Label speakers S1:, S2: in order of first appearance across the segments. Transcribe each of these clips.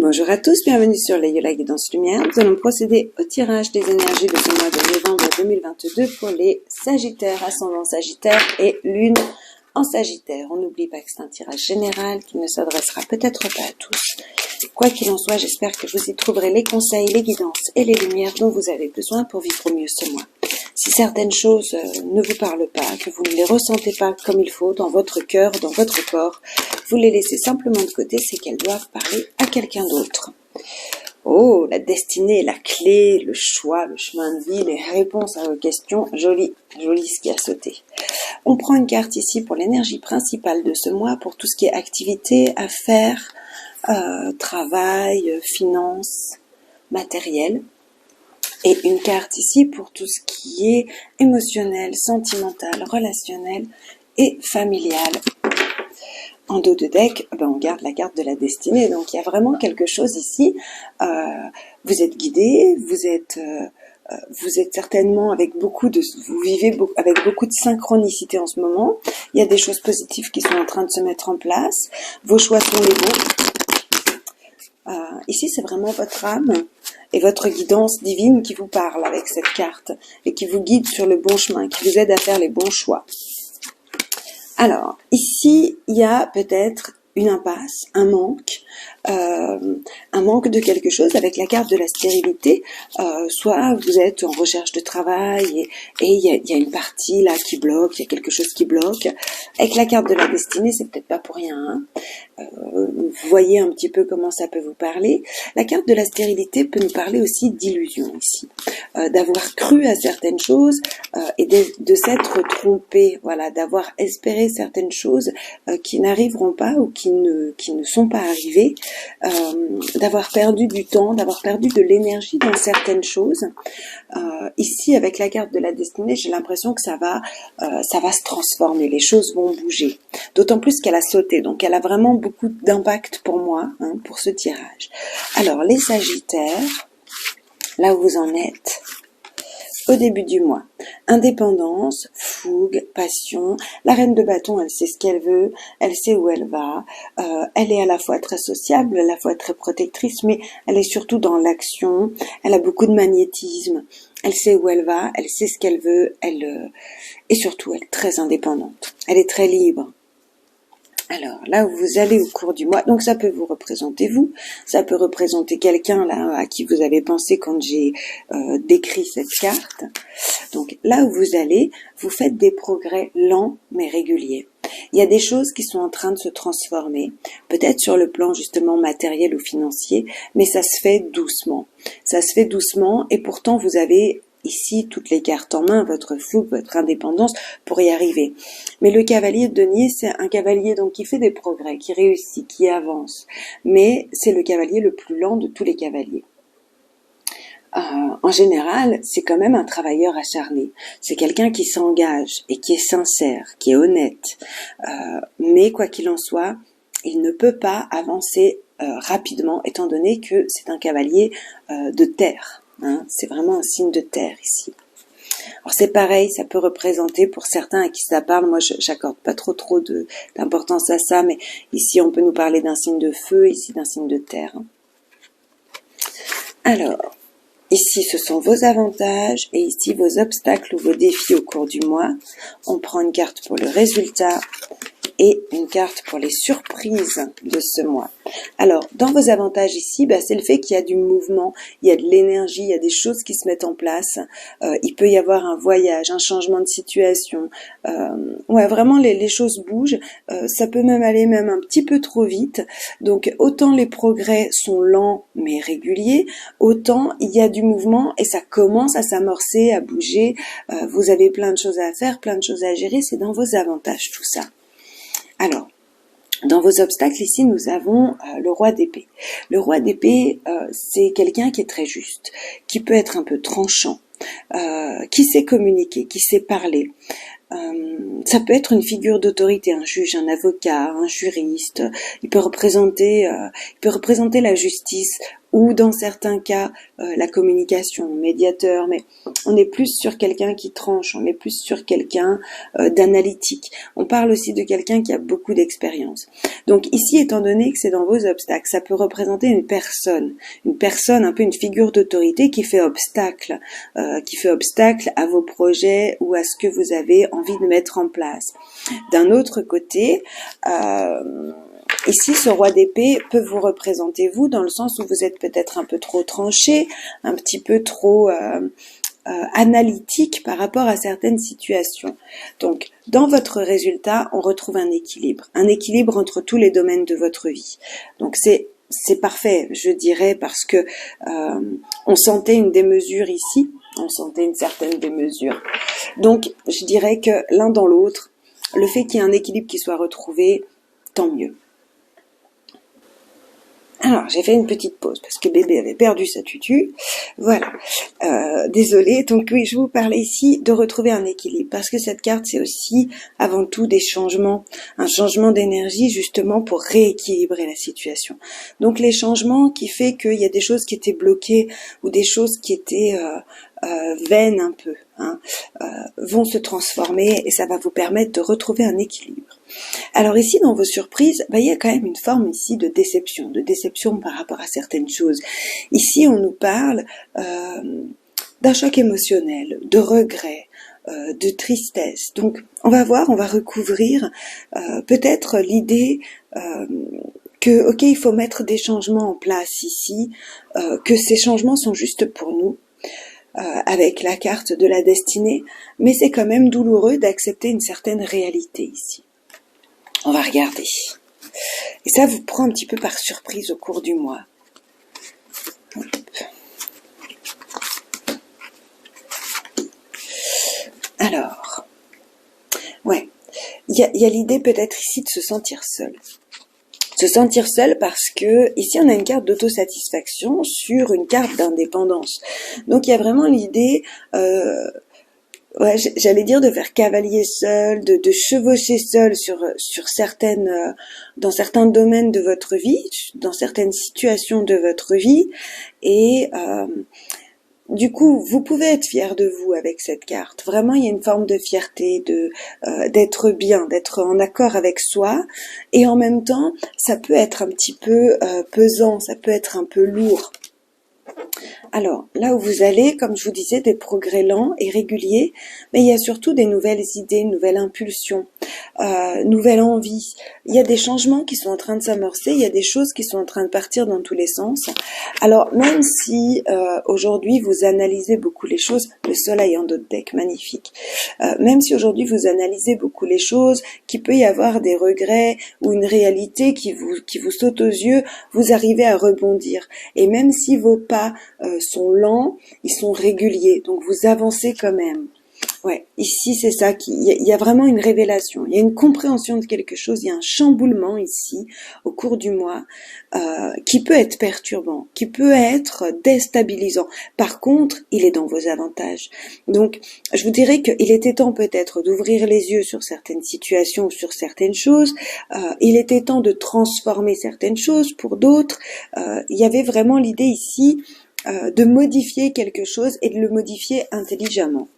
S1: Bonjour à tous, bienvenue sur les Yola Guidance Lumière. Nous allons procéder au tirage des énergies de ce mois de novembre 2022 pour les Sagittaires, ascendant Sagittaire et Lune en Sagittaire. On n'oublie pas que c'est un tirage général qui ne s'adressera peut-être pas à tous. Quoi qu'il en soit, j'espère que vous y trouverez les conseils, les guidances et les lumières dont vous avez besoin pour vivre au mieux ce mois. Si certaines choses ne vous parlent pas, que vous ne les ressentez pas comme il faut dans votre cœur, dans votre corps, vous les laissez simplement de côté, c'est qu'elles doivent parler à quelqu'un d'autre. Oh, la destinée, la clé, le choix, le chemin de vie, les réponses à vos questions, joli, joli ce qui a sauté. On prend une carte ici pour l'énergie principale de ce mois, pour tout ce qui est activité, affaires, travail, finances, matériel. Et une carte ici pour tout ce qui est émotionnel, sentimental, relationnel et familial. En dos de deck, on garde la carte de la destinée. Donc il y a vraiment quelque chose ici. Vous êtes guidé, vous êtes certainement avec vous vivez avec beaucoup de synchronicité en ce moment. Il y a des choses positives qui sont en train de se mettre en place. Vos choix sont les bons. Ici, c'est vraiment votre âme et votre guidance divine qui vous parle avec cette carte et qui vous guide sur le bon chemin, qui vous aide à faire les bons choix. Alors, ici, il y a peut-être une impasse, un manque de quelque chose avec la carte de la stérilité. Soit vous êtes en recherche de travail et il y a une partie là qui bloque, il y a quelque chose qui bloque. Avec la carte de la destinée, c'est peut-être pas pour rien. Hein. Vous voyez un petit peu comment ça peut vous parler. La carte de la stérilité peut nous parler aussi d'illusion ici, d'avoir cru à certaines choses et de s'être trompé, voilà, d'avoir espéré certaines choses qui n'arriveront pas ou qui ne sont pas arrivées, d'avoir perdu du temps, d'avoir perdu de l'énergie dans certaines choses. Ici, avec la carte de la destinée, j'ai l'impression que ça va se transformer, les choses vont bouger. D'autant plus qu'elle a sauté, donc elle a vraiment beaucoup d'impact pour moi, pour ce tirage. Alors, les Sagittaires, là où vous en êtes, au début du mois, indépendance, fougue, passion. La reine de bâton, elle sait ce qu'elle veut, elle sait où elle va. Elle est à la fois très sociable, à la fois très protectrice, mais elle est surtout dans l'action. Elle a beaucoup de magnétisme. Elle sait où elle va, elle sait ce qu'elle veut. Et surtout, elle est très indépendante. Elle est très libre. Alors, là où vous allez au cours du mois, donc ça peut vous représenter vous, ça peut représenter quelqu'un là à qui vous avez pensé quand j'ai décrit cette carte. Donc là où vous allez, vous faites des progrès lents mais réguliers. Il y a des choses qui sont en train de se transformer, peut-être sur le plan justement matériel ou financier, mais ça se fait doucement. Ça se fait doucement et pourtant vous avez ici toutes les cartes en main, votre fougue, votre indépendance pour y arriver. Mais le cavalier de denier, c'est un cavalier donc qui fait des progrès, qui réussit, qui avance. Mais c'est le cavalier le plus lent de tous les cavaliers. En général, c'est quand même un travailleur acharné. C'est quelqu'un qui s'engage et qui est sincère, qui est honnête. Mais quoi qu'il en soit, il ne peut pas avancer rapidement étant donné que c'est un cavalier de terre. C'est vraiment un signe de terre ici. Alors c'est pareil, ça peut représenter pour certains à qui ça parle, moi j'accorde pas trop d'importance à ça, mais ici on peut nous parler d'un signe de feu, ici d'un signe de terre. Alors, ici ce sont vos avantages et ici vos obstacles ou vos défis au cours du mois. On prend une carte pour le résultat et une carte pour les surprises de ce mois. Alors, dans vos avantages ici, c'est le fait qu'il y a du mouvement, il y a de l'énergie, il y a des choses qui se mettent en place. Il peut y avoir un voyage, un changement de situation. Vraiment, les choses bougent. Ça peut même aller même un petit peu trop vite. Donc, autant les progrès sont lents mais réguliers, autant il y a du mouvement et ça commence à s'amorcer, à bouger. Vous avez plein de choses à faire, plein de choses à gérer. C'est dans vos avantages tout ça. Alors, dans vos obstacles, ici, nous avons le roi d'épée. Le roi d'épée, c'est quelqu'un qui est très juste, qui peut être un peu tranchant, qui sait communiquer, qui sait parler. Ça peut être une figure d'autorité, un juge, un avocat, un juriste. Il peut représenter la justice ou dans certains cas la communication, médiateur, mais on est plus sur quelqu'un qui tranche, on est plus sur quelqu'un d'analytique. On parle aussi de quelqu'un qui a beaucoup d'expérience. Donc ici, étant donné que c'est dans vos obstacles, ça peut représenter une personne, un peu une figure d'autorité qui fait obstacle à vos projets ou à ce que vous avez envie de mettre en place. D'un autre côté, ici, ce roi d'épée peut vous représenter vous dans le sens où vous êtes peut-être un peu trop tranché, un petit peu trop analytique par rapport à certaines situations. Donc, dans votre résultat, on retrouve un équilibre entre tous les domaines de votre vie. Donc, c'est parfait, je dirais, parce que on sentait une démesure ici, on sentait une certaine démesure. Donc, je dirais que l'un dans l'autre, le fait qu'il y ait un équilibre qui soit retrouvé, tant mieux. Alors, j'ai fait une petite pause parce que bébé avait perdu sa tutu. Voilà. Désolée. Donc oui, je vous parlais ici de retrouver un équilibre parce que cette carte, c'est aussi avant tout des changements, un changement d'énergie justement pour rééquilibrer la situation. Donc les changements qui fait qu'il y a des choses qui étaient bloquées ou des choses qui étaient vaines un peu, vont se transformer et ça va vous permettre de retrouver un équilibre. Alors ici, dans vos surprises, il y a quand même une forme ici de déception par rapport à certaines choses. Ici, on nous parle d'un choc émotionnel, de regret, de tristesse. Donc, on va recouvrir peut-être l'idée que, ok, il faut mettre des changements en place ici, que ces changements sont juste pour nous. Avec la carte de la destinée, mais c'est quand même douloureux d'accepter une certaine réalité ici. On va regarder. Et ça vous prend un petit peu par surprise au cours du mois. Hop. Alors, ouais, il y a l'idée peut-être ici de se sentir seul. Se sentir seul parce que ici on a une carte d'autosatisfaction sur une carte d'indépendance. Donc il y a vraiment l'idée, j'allais dire de faire cavalier seul, de chevaucher seul sur certaines, dans certains domaines de votre vie, dans certaines situations de votre vie, et du coup, vous pouvez être fier de vous avec cette carte. Vraiment, il y a une forme de fierté, d'être bien, d'être en accord avec soi. Et en même temps, ça peut être un petit peu pesant, ça peut être un peu lourd. Alors, là où vous allez, comme je vous disais, des progrès lents et réguliers, mais il y a surtout des nouvelles idées, une nouvelle impulsion, nouvelle envie. Il y a des changements qui sont en train de s'amorcer, il y a des choses qui sont en train de partir dans tous les sens. Alors, même si aujourd'hui vous analysez beaucoup les choses, le soleil en dos de deck, magnifique. Même si aujourd'hui vous analysez beaucoup les choses, qu'il peut y avoir des regrets ou une réalité qui vous saute aux yeux, vous arrivez à rebondir. Et même si vos pas sont lents, ils sont réguliers, donc vous avancez quand même. Ouais, ici c'est ça, il y a vraiment une révélation, il y a une compréhension de quelque chose, il y a un chamboulement ici au cours du mois qui peut être perturbant, qui peut être déstabilisant. Par contre, il est dans vos avantages. Donc, je vous dirais qu'il était temps peut-être d'ouvrir les yeux sur certaines situations ou sur certaines choses. Il était temps de transformer certaines choses pour d'autres. Il y avait vraiment l'idée ici de modifier quelque chose et de le modifier intelligemment.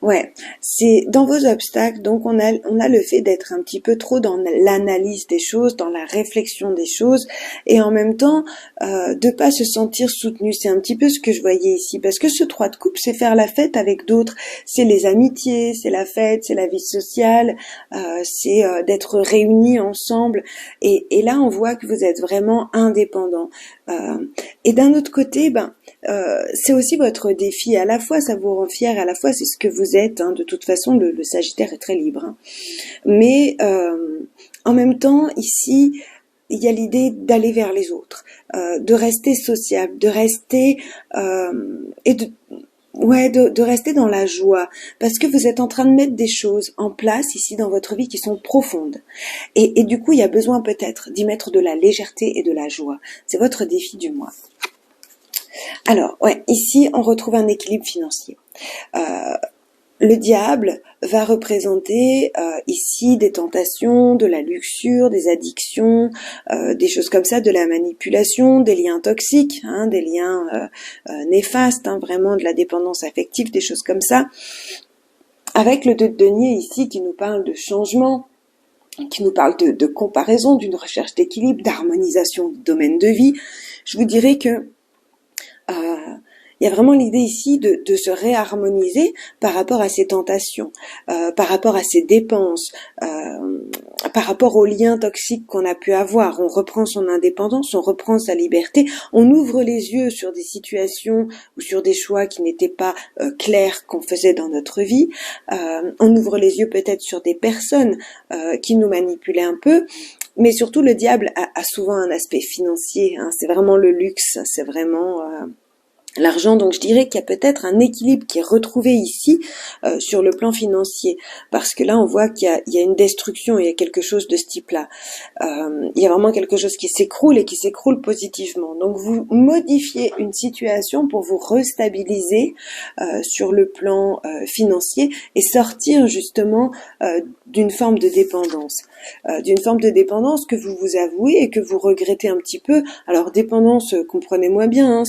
S1: Ouais, c'est dans vos obstacles, donc on a le fait d'être un petit peu trop dans l'analyse des choses, dans la réflexion des choses, et en même temps de pas se sentir soutenu. C'est un petit peu ce que je voyais ici, parce que ce 3 de coupe, c'est faire la fête avec d'autres, c'est les amitiés, c'est la fête, c'est la vie sociale, c'est d'être réunis ensemble, et là on voit que vous êtes vraiment indépendant. Et d'un autre côté, c'est aussi votre défi. À la fois, ça vous rend fier, à la fois, c'est ce que vous êtes. De toute façon, le Sagittaire est très libre. Mais en même temps, ici, il y a l'idée d'aller vers les autres, de rester sociable, de rester de rester dans la joie, parce que vous êtes en train de mettre des choses en place ici dans votre vie qui sont profondes. Et du coup, il y a besoin peut-être d'y mettre de la légèreté et de la joie. C'est votre défi du mois. Alors, ici, on retrouve un équilibre financier. Le diable va représenter ici des tentations, de la luxure, des addictions, des choses comme ça, de la manipulation, des liens toxiques, hein, des liens néfastes, hein, vraiment de la dépendance affective, des choses comme ça. Avec le 2 de denier ici qui nous parle de changement, qui nous parle de comparaison, d'une recherche d'équilibre, d'harmonisation du domaine de vie, je vous dirais que il y a vraiment l'idée ici de se réharmoniser par rapport à ces tentations, par rapport à ces dépenses, par rapport aux liens toxiques qu'on a pu avoir. On reprend son indépendance, on reprend sa liberté, on ouvre les yeux sur des situations ou sur des choix qui n'étaient pas clairs qu'on faisait dans notre vie. On ouvre les yeux peut-être sur des personnes qui nous manipulaient un peu. Mais surtout, le diable a souvent un aspect financier, hein. C'est vraiment le luxe, c'est vraiment l'argent. Donc je dirais qu'il y a peut-être un équilibre qui est retrouvé ici sur le plan financier, parce que là on voit qu'il y a une destruction, il y a quelque chose de ce type-là. Il y a vraiment quelque chose qui s'écroule et qui s'écroule positivement. Donc vous modifiez une situation pour vous restabiliser sur le plan financier et sortir justement d'une forme de dépendance. D'une forme de dépendance que vous vous avouez et que vous regrettez un petit peu. Alors dépendance, comprenez-moi bien, hein,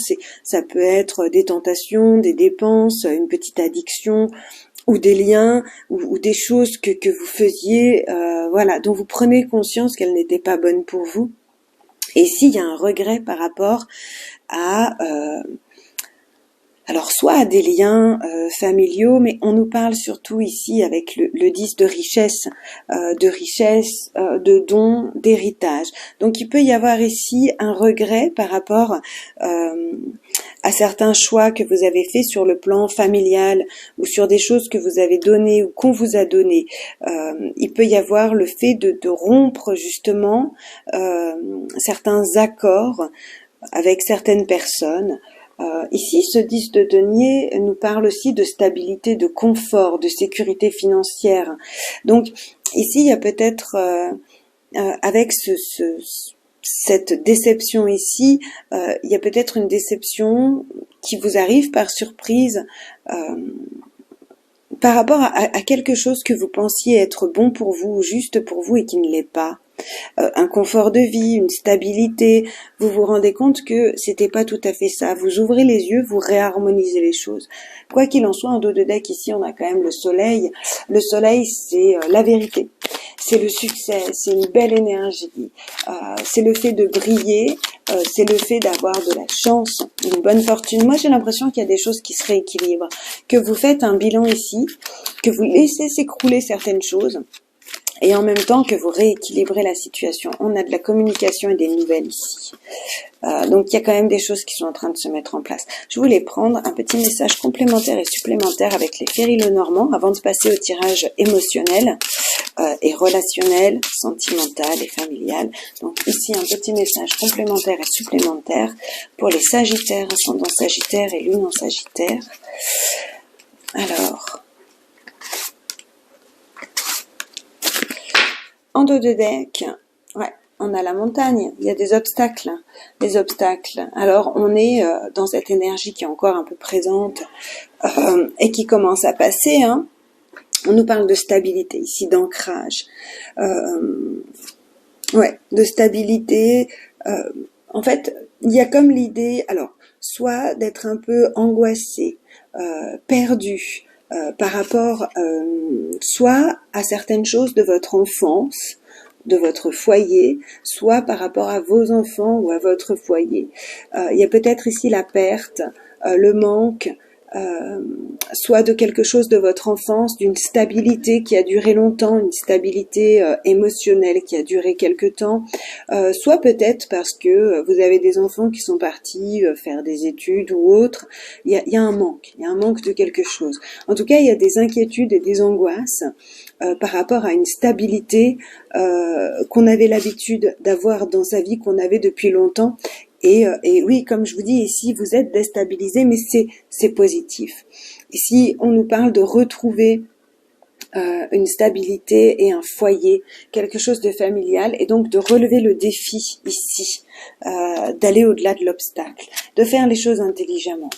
S1: ça peut être des tentations, des dépenses, une petite addiction ou des liens ou des choses que vous faisiez, voilà, dont vous prenez conscience qu'elles n'étaient pas bonnes pour vous. Et ici, il y a un regret par rapport à alors soit à des liens familiaux, mais on nous parle surtout ici avec le 10 de richesse, de dons, d'héritage. Donc il peut y avoir ici un regret par rapport à certains choix que vous avez faits sur le plan familial ou sur des choses que vous avez données ou qu'on vous a données. Il peut y avoir le fait de rompre justement certains accords avec certaines personnes. Ici, ce 10 de denier nous parle aussi de stabilité, de confort, de sécurité financière. Donc, ici, il y a peut-être, avec cette déception ici, il y a peut-être une déception qui vous arrive par surprise par rapport à quelque chose que vous pensiez être bon pour vous, ou juste pour vous et qui ne l'est pas. Un confort de vie, une stabilité, vous vous rendez compte que c'était pas tout à fait ça. Vous ouvrez les yeux, vous réharmonisez les choses. Quoi qu'il en soit, en dos de deck ici, on a quand même le soleil. Le soleil, c'est la vérité, c'est le succès, c'est une belle énergie, c'est le fait de briller, c'est le fait d'avoir de la chance, une bonne fortune. Moi, j'ai l'impression qu'il y a des choses qui se rééquilibrent, que vous faites un bilan ici, que vous laissez s'écrouler certaines choses, et en même temps que vous rééquilibrez la situation. On a de la communication et des nouvelles ici. Donc il y a quand même des choses qui sont en train de se mettre en place. Je voulais prendre un petit message complémentaire et supplémentaire avec les Féry Lenormand avant de passer au tirage émotionnel et relationnel, sentimental et familial. Donc ici un petit message complémentaire et supplémentaire pour les Sagittaires, ascendant Sagittaire et lune en Sagittaire. Alors, en dos de deck, ouais, on a la montagne, il y a des obstacles. Alors, on est dans cette énergie qui est encore un peu présente et qui commence à passer. Hein. On nous parle de stabilité ici, d'ancrage. Ouais, de stabilité. En fait, il y a comme l'idée, alors, soit d'être un peu angoissé, perdu, par rapport soit à certaines choses de votre enfance, de votre foyer, soit par rapport à vos enfants ou à votre foyer. Il y a peut-être ici la perte, le manque, soit de quelque chose de votre enfance, d'une stabilité qui a duré longtemps, une stabilité émotionnelle qui a duré quelque temps, soit peut-être parce que vous avez des enfants qui sont partis faire des études ou autre. Il y a un manque de quelque chose. En tout cas, il y a des inquiétudes et des angoisses par rapport à une stabilité qu'on avait l'habitude d'avoir dans sa vie, qu'on avait depuis longtemps. Et oui, comme je vous dis, ici, vous êtes déstabilisé, mais c'est positif. Ici, on nous parle de retrouver une stabilité et un foyer, quelque chose de familial, et donc de relever le défi ici, d'aller au-delà de l'obstacle, de faire les choses intelligemment.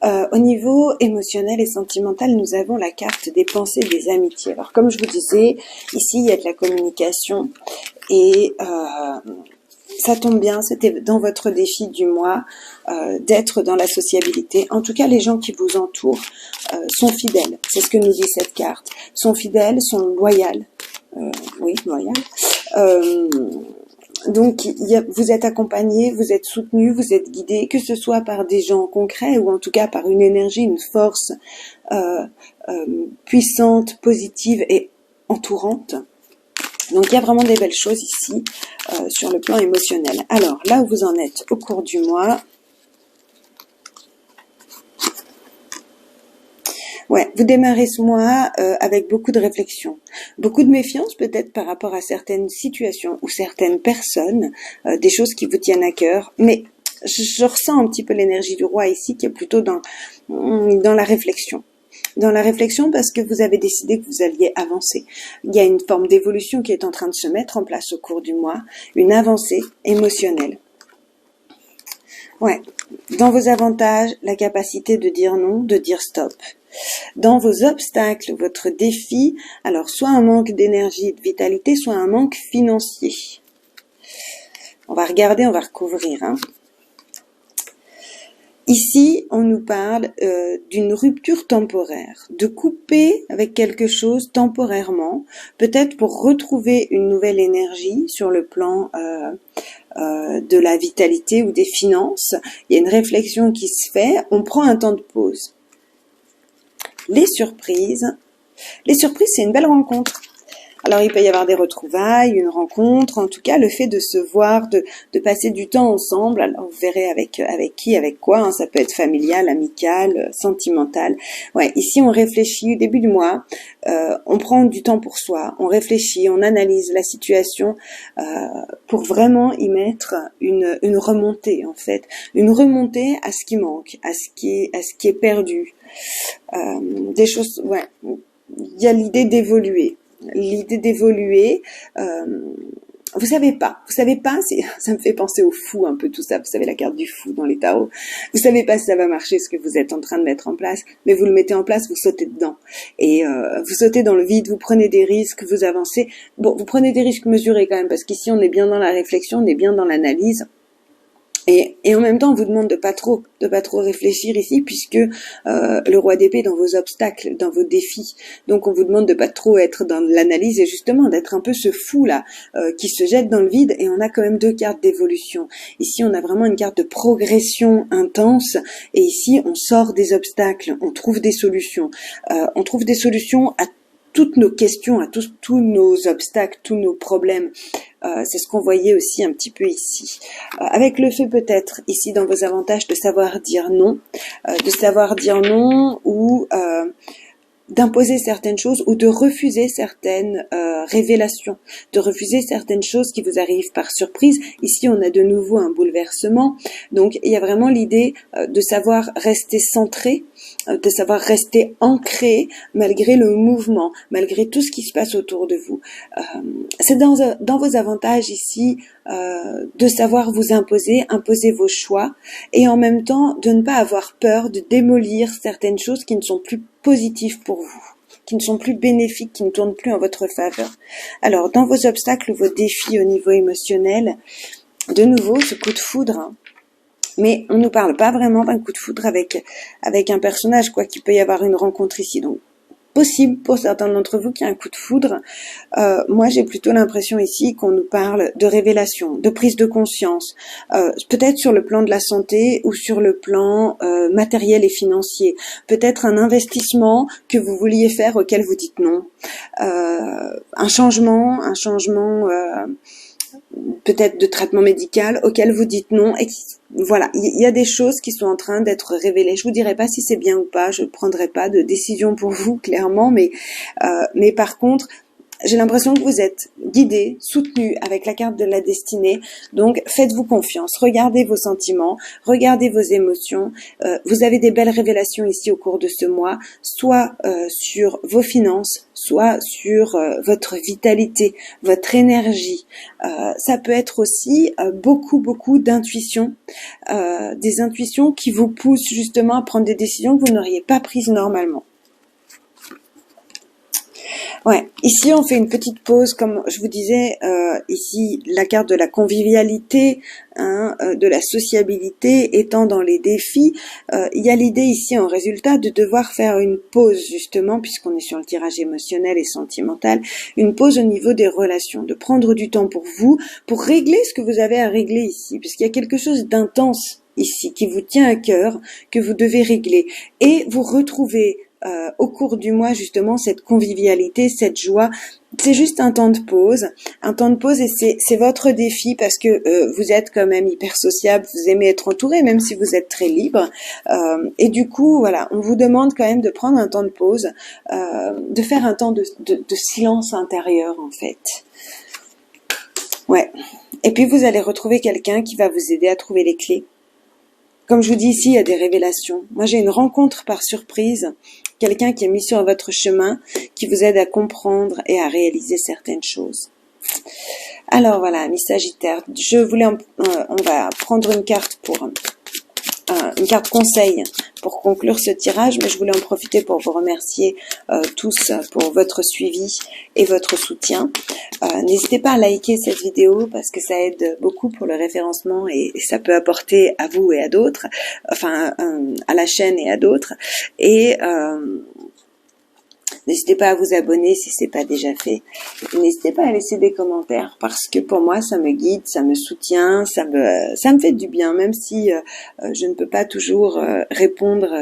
S1: Au niveau émotionnel et sentimental, nous avons la carte des pensées, des amitiés. Alors, comme je vous disais, ici, il y a de la communication et ça tombe bien, c'était dans votre défi du mois d'être dans la sociabilité. En tout cas, les gens qui vous entourent sont fidèles. C'est ce que nous dit cette carte. Sont fidèles, sont loyaux. Oui, loyaux. Donc, vous êtes accompagné, vous êtes soutenu, vous êtes guidé, que ce soit par des gens concrets ou en tout cas par une énergie, une force puissante, positive et entourante. Donc, il y a vraiment des belles choses ici sur le plan émotionnel. Alors, là où vous en êtes au cours du mois, ouais, vous démarrez ce mois avec beaucoup de réflexion, beaucoup de méfiance peut-être par rapport à certaines situations ou certaines personnes, des choses qui vous tiennent à cœur, mais je ressens un petit peu l'énergie du roi ici qui est plutôt dans la réflexion. Dans la réflexion parce que vous avez décidé que vous alliez avancer. Il y a une forme d'évolution qui est en train de se mettre en place au cours du mois, une avancée émotionnelle. Ouais, dans vos avantages, la capacité de dire non, de dire stop. Dans vos obstacles, votre défi, alors soit un manque d'énergie et de vitalité, soit un manque financier. On va regarder, on va recouvrir. Ici, on nous parle d'une rupture temporaire, de couper avec quelque chose temporairement, peut-être pour retrouver une nouvelle énergie sur le plan de la vitalité ou des finances. Il y a une réflexion qui se fait, on prend un temps de pause. Les surprises, c'est une belle rencontre. Alors, il peut y avoir des retrouvailles, une rencontre, en tout cas, le fait de se voir, de passer du temps ensemble. Alors, vous verrez avec qui, avec quoi, ça peut être familial, amical, sentimental. Ouais, ici, on réfléchit au début du mois, on prend du temps pour soi, on réfléchit, on analyse la situation pour vraiment y mettre une remontée, en fait. Une remontée à ce qui manque, à ce qui est perdu. Des choses, ouais, il y a l'idée d'évoluer. Vous savez pas, ça me fait penser au fou un peu tout ça, vous savez la carte du fou dans les tarots, vous savez pas si ça va marcher ce que vous êtes en train de mettre en place, mais vous le mettez en place, vous sautez dedans, et vous sautez dans le vide, vous prenez des risques, vous avancez, bon, vous prenez des risques mesurés quand même, parce qu'ici on est bien dans la réflexion, on est bien dans l'analyse. Et en même temps, on vous demande de pas trop réfléchir ici, puisque le roi d'épée est dans vos obstacles, dans vos défis. Donc, on vous demande de pas trop être dans l'analyse et justement d'être un peu ce fou là qui se jette dans le vide. Et on a quand même deux cartes d'évolution. Ici, on a vraiment une carte de progression intense. Et ici, on sort des obstacles, on trouve des solutions. On trouve des solutions à toutes nos questions, à tous nos obstacles, tous nos problèmes. C'est ce qu'on voyait aussi un petit peu ici. Avec le fait peut-être ici dans vos avantages de savoir dire non ou d'imposer certaines choses ou de refuser certaines révélations, de refuser certaines choses qui vous arrivent par surprise. Ici, on a de nouveau un bouleversement. Donc, il y a vraiment l'idée de savoir rester centré, de savoir rester ancré malgré le mouvement, malgré tout ce qui se passe autour de vous. C'est dans vos avantages ici de savoir vous imposer vos choix et en même temps de ne pas avoir peur de démolir certaines choses qui ne sont plus positives pour vous, qui ne sont plus bénéfiques, qui ne tournent plus en votre faveur. Alors, dans vos obstacles, vos défis au niveau émotionnel, de nouveau, ce coup de foudre, mais on ne nous parle pas vraiment d'un coup de foudre avec un personnage, quoi, qu'il peut y avoir une rencontre ici. Donc, possible pour certains d'entre vous qu'il y ait un coup de foudre. Moi, j'ai plutôt l'impression ici qu'on nous parle de révélation, de prise de conscience, peut-être sur le plan de la santé ou sur le plan matériel et financier. Peut-être un investissement que vous vouliez faire auquel vous dites non. Un changement peut-être de traitement médical auquel vous dites non. Et voilà, il y a des choses qui sont en train d'être révélées. Je vous dirai pas si c'est bien ou pas, je prendrai pas de décision pour vous clairement, mais par contre, j'ai l'impression que vous êtes guidé, soutenu avec la carte de la destinée. Donc, faites-vous confiance. Regardez vos sentiments, regardez vos émotions. Vous avez des belles révélations ici au cours de ce mois, soit sur vos finances, soit sur votre vitalité, votre énergie. Ça peut être aussi beaucoup d'intuitions, des intuitions qui vous poussent justement à prendre des décisions que vous n'auriez pas prises normalement. Ouais, ici on fait une petite pause, comme je vous disais, ici la carte de la convivialité, de la sociabilité étant dans les défis, il y a l'idée ici en résultat de devoir faire une pause justement, puisqu'on est sur le tirage émotionnel et sentimental, une pause au niveau des relations, de prendre du temps pour vous, pour régler ce que vous avez à régler ici, puisqu'il y a quelque chose d'intense ici qui vous tient à cœur, que vous devez régler, et vous retrouver au cours du mois justement cette convivialité, cette joie. C'est juste un temps de pause et c'est votre défi parce que vous êtes quand même hyper sociable, vous aimez être entouré même si vous êtes très libre et du coup voilà, on vous demande quand même de prendre un temps de pause, de faire un temps de silence intérieur en fait. Ouais. Et puis vous allez retrouver quelqu'un qui va vous aider à trouver les clés. Comme je vous dis ici, il y a des révélations. Moi, j'ai une rencontre par surprise, quelqu'un qui est mis sur votre chemin, qui vous aide à comprendre et à réaliser certaines choses. Alors voilà, amis Sagittaire, on va prendre une carte une carte conseil pour conclure ce tirage, mais je voulais en profiter pour vous remercier tous pour votre suivi et votre soutien. N'hésitez pas à liker cette vidéo parce que ça aide beaucoup pour le référencement et ça peut apporter à vous et à d'autres, enfin à la chaîne et à d'autres. Et n'hésitez pas à vous abonner si c'est pas déjà fait. N'hésitez pas à laisser des commentaires parce que pour moi ça me guide, ça me soutient, ça me fait du bien, même si je ne peux pas toujours répondre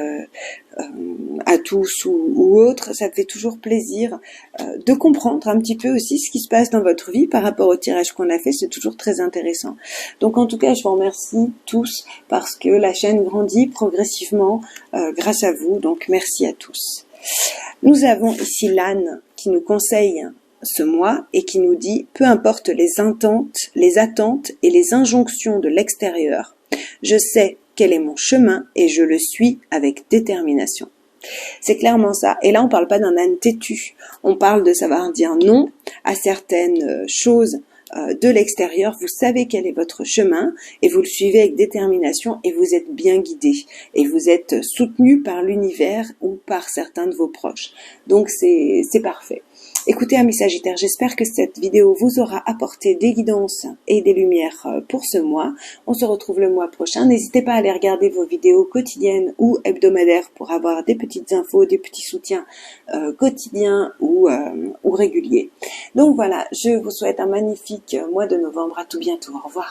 S1: à tous ou autres. Ça me fait toujours plaisir de comprendre un petit peu aussi ce qui se passe dans votre vie par rapport au tirage qu'on a fait. C'est toujours très intéressant. Donc en tout cas, je vous remercie tous parce que la chaîne grandit progressivement grâce à vous. Donc merci à tous. Nous avons ici l'âne qui nous conseille ce mois et qui nous dit « Peu importe les attentes et les injonctions de l'extérieur, je sais quel est mon chemin et je le suis avec détermination. » C'est clairement ça. Et là, on parle pas d'un âne têtu. On parle de savoir dire non à certaines choses de l'extérieur. Vous savez quel est votre chemin et vous le suivez avec détermination et vous êtes bien guidé et vous êtes soutenu par l'univers ou par certains de vos proches. Donc c'est parfait. Écoutez, amis Sagittaires, j'espère que cette vidéo vous aura apporté des guidances et des lumières pour ce mois. On se retrouve le mois prochain. N'hésitez pas à aller regarder vos vidéos quotidiennes ou hebdomadaires pour avoir des petites infos, des petits soutiens quotidiens ou réguliers. Donc voilà, je vous souhaite un magnifique mois de novembre. À tout bientôt. Au revoir.